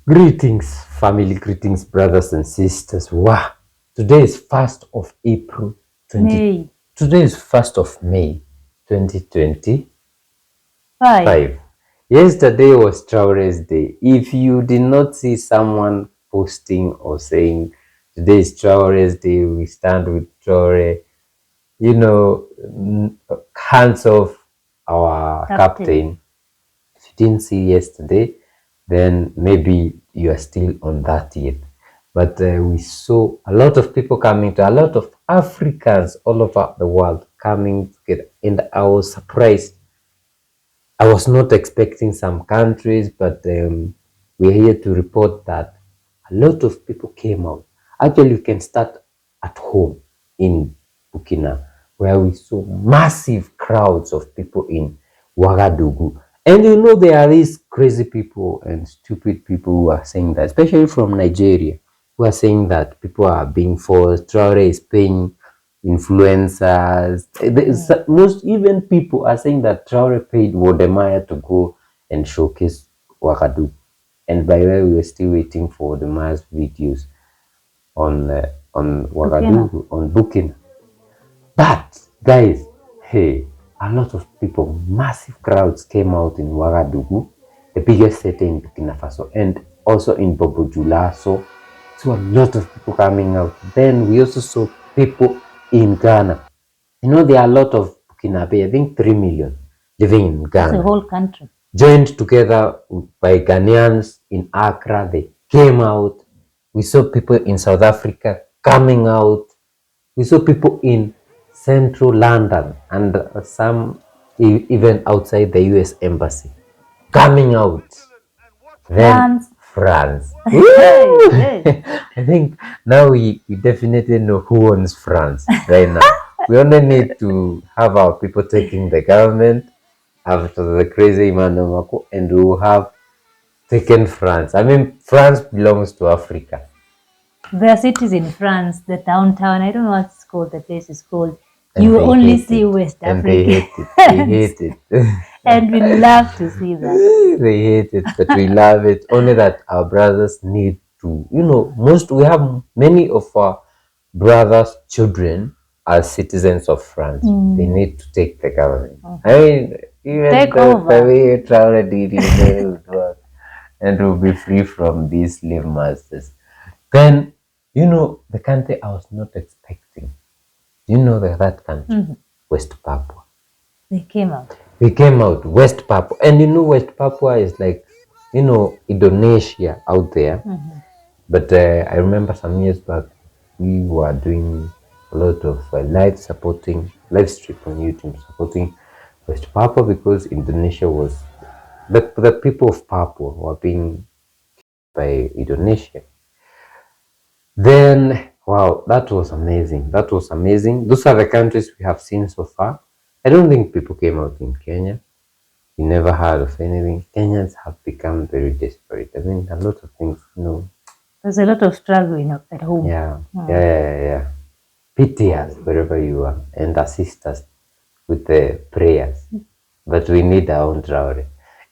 Greetings, family, greetings, brothers and sisters. Wow, today is 1st of April 20. May Today is 1st of May 2025. 5. Yesterday was Traore's day. If you did not see someone posting or saying today is Traore's day, we stand with Traore, hands off our captain. If you didn't see yesterday, then maybe you are still on that yet. But we saw a lot of people coming to, a lot of Africans all over the world coming together, and I was surprised. I was not expecting some countries, but we're here to report that a lot of people came out. Actually, you can start at home in Burkina, where we saw massive crowds of people in Ouagadougou. And there are these crazy people and stupid people who are saying that, especially from Nigeria, who are saying that people are being forced. Traore is paying influencers. Most even people are saying that Traore paid Wodemaya to go and showcase Ouagadougou. And by the way, we are still waiting for the mass videos on Ouagadougou, on Burkina. But guys, hey, a lot of people, massive crowds came out in Ouagadougou, the biggest city in Burkina Faso, and also in Bobo Dioulasso. So a lot of people coming out. Then we also saw people in Ghana. There are a lot of Burkinabe, I think 3 million living in Ghana. That's a whole country. Joined together by Ghanaians in Accra. They came out. We saw people in South Africa coming out. We saw people in central London and some even outside the US embassy coming out. Then France. I think now we definitely know who owns France right now. We only need to have our people taking the government after the crazy Emmanuel Macron, and we will have taken France. I mean, France belongs to Africa. There are cities in France, the downtown, I don't know what it's called, the place is called. You only see West Africa. And they hate it. And we love to see that. They hate it, but we love it. Only that our brothers need to, we have many of our brothers' children are citizens of France. They need to take the government. I mean, even the way Traore did it, and we'll be free from these slave masters. Then, the country I was not expecting. That country? West Papua. They came out. West Papua. And West Papua is like, Indonesia out there. But I remember some years back, we were doing a lot of live stream on YouTube supporting West Papua because Indonesia was, the people of Papua were being by Indonesia. Then, wow, that was amazing. Those are the countries we have seen so far. I don't think people came out in Kenya. We never heard of anything. Kenyans have become very desperate. I mean, a lot of things, There's a lot of struggle at home. Yeah. Pity us wherever you are and assist us with the prayers. But we need our own Traore.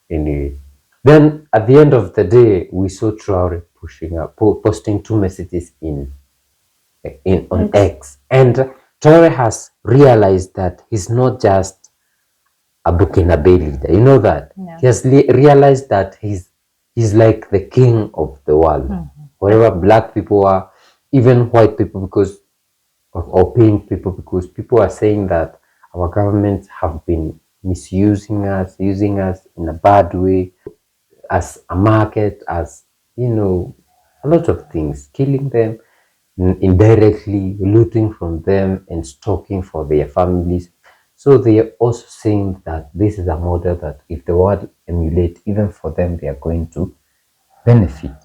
Anyway. Then at the end of the day, we saw Traore pushing up, posting 2 messages on X. And Traore has realized that he's not just a Burkinabe leader. You know that? Yeah. He has realized that he's like the king of the world. Wherever black people are, even white people, or pink people, because people are saying that our governments have been misusing us, using us in a bad way, as a market, as, a lot of things, killing them indirectly, looting from them and stocking for their families. So they are also saying that this is a model that if the world emulate, even for them, they are going to benefit.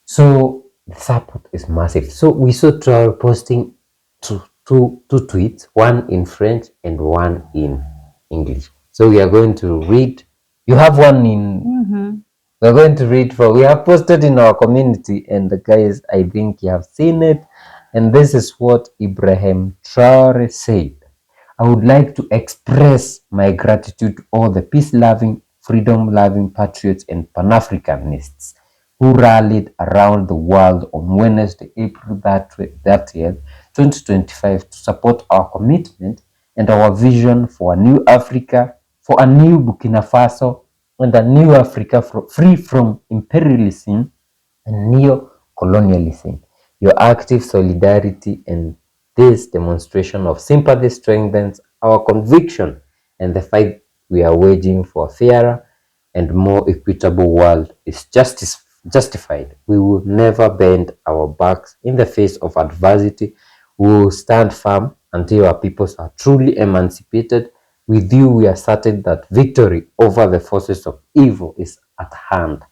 So the support is massive. So we saw Traore posting two tweets, one in French and one in English. So we are going to read. You have one in. We're going to read we have posted in our community, and the guys, I think you have seen it. And this is what Ibrahim Traore said. I would like to express my gratitude to all the peace-loving, freedom-loving patriots and Pan-Africanists who rallied around the world on Wednesday, April 30th, 2025 to support our commitment and our vision for a new Africa, for a new Burkina Faso, and a new Africa free from imperialism and neo-colonialism. Your active solidarity and this demonstration of sympathy strengthens our conviction and the fight we are waging for a fairer and more equitable world is justified. We will never bend our backs in the face of adversity. We will stand firm until our peoples are truly emancipated. With you, we are certain that victory over the forces of evil is at hand.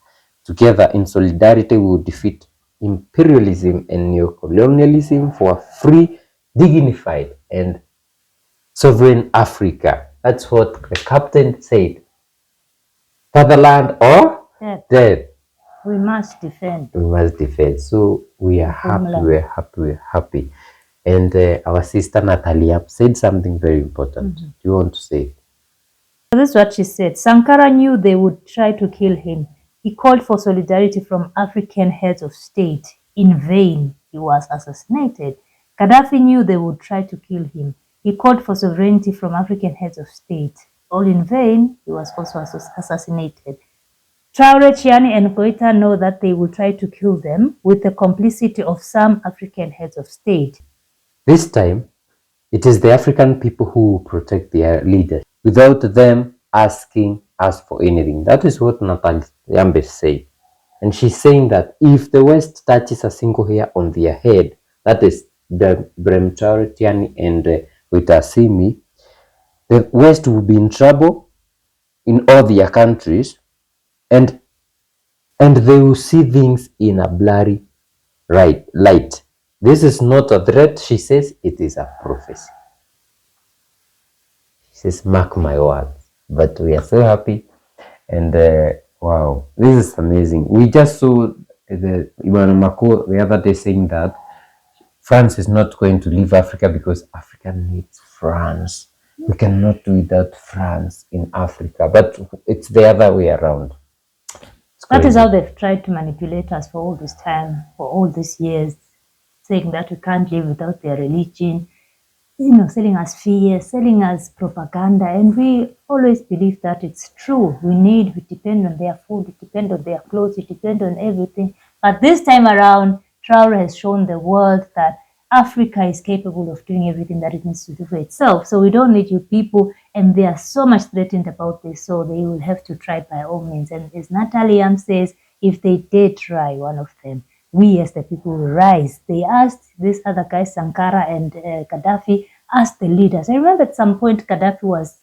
Together, in solidarity, we will defeat imperialism and neocolonialism for a free, dignified, and sovereign Africa. That's what the captain said. Fatherland or death. We must defend. We must defend. So we are happy, we're happy. And our sister Natalia said something very important. Do you want to say it? This is what she said. Sankara knew they would try to kill him. He called for solidarity from African heads of state. In vain, he was assassinated. Gaddafi knew they would try to kill him. He called for sovereignty from African heads of state. All in vain, he was also assassinated. Traore, Chiani, and Goita know that they will try to kill them with the complicity of some African heads of state. This time, it is the African people who protect their leaders without them asking us for anything. That is what Natalia Yambe said. And she's saying that if the West touches a single hair on their head, that is the Traore, Chiani, and Goita, the West will be in trouble in all their countries, and they will see things in a blurry light. This is not a threat, she says, it is a prophecy. She says, mark my words. But we are so happy, and wow, this is amazing. We just saw the Iwan Mako the other day saying that France is not going to leave Africa because Africa needs France. We cannot do without France in Africa, but it's the other way around. That is how they've tried to manipulate us for all this time, for all these years, saying that we can't live without their religion, selling us fear, selling us propaganda, and we always believe that it's true. We depend on their food, we depend on their clothes, we depend on everything. But this time around, Traore has shown the world that Africa is capable of doing everything that it needs to do for itself. So we don't need you people, and they are so much threatened about this, so they will have to try by all means. And as Natalia says, if they did try, one of them, we as the people will rise. They asked this other guy, Sankara and Gaddafi, asked the leaders. I remember at some point Gaddafi was,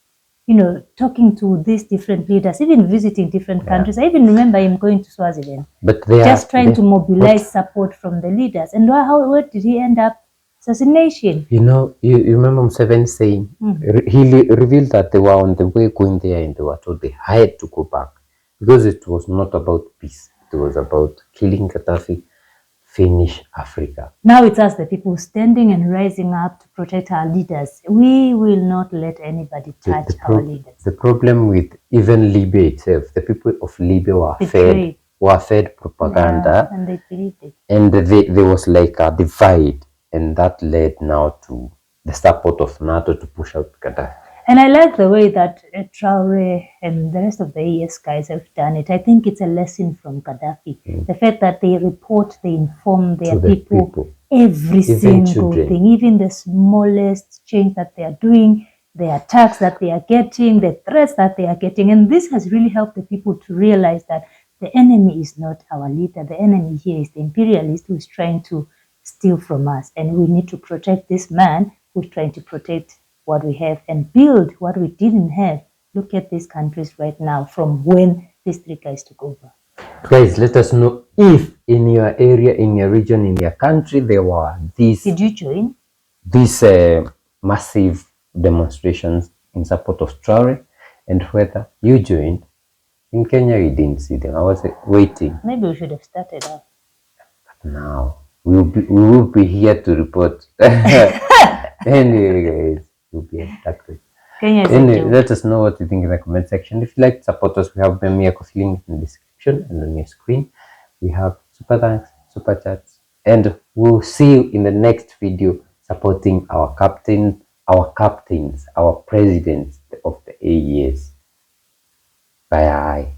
talking to these different leaders, even visiting different countries. I even remember him going to Swaziland, but just trying to mobilize support from the leaders. And where did he end up? Assassination. You remember Museveni saying, he revealed that they were on the way going there and they were told they had to go back because it was not about peace. It was about killing Gaddafi, finish Africa. Now it's us, the people, standing and rising up to protect our leaders. We will not let anybody touch our leaders. The problem with even Libya itself, the people of Libya were fed propaganda, and they believed it. And there was like a divide, and that led now to the support of NATO to push out Gaddafi. And I like the way that Traore and the rest of the ES guys have done it. I think it's a lesson from Gaddafi. The fact that they report, they inform their people every single thing, even the smallest change that they are doing, the attacks that they are getting, the threats that they are getting. And this has really helped the people to realize that the enemy is not our leader. The enemy here is the imperialist who is trying to steal from us. And we need to protect this man who's trying to protect what we have and build what we didn't have. Look at these countries right now from when these three guys took over. Guys, let us know if in your area, in your region, in your country, there were these... Did you join? These massive demonstrations in support of Traore, and whether you joined. In Kenya, we didn't see them. I was waiting. Maybe we should have started up. But now, we will be here to report. Anyway, guys. Will be abducted. Anyway, let us know what you think in the comment section. If you like to support us, we have Memia Coffee link in the description and on your screen. We have super thanks, super chats, and we'll see you in the next video supporting our captains, our presidents of the AES. Bye.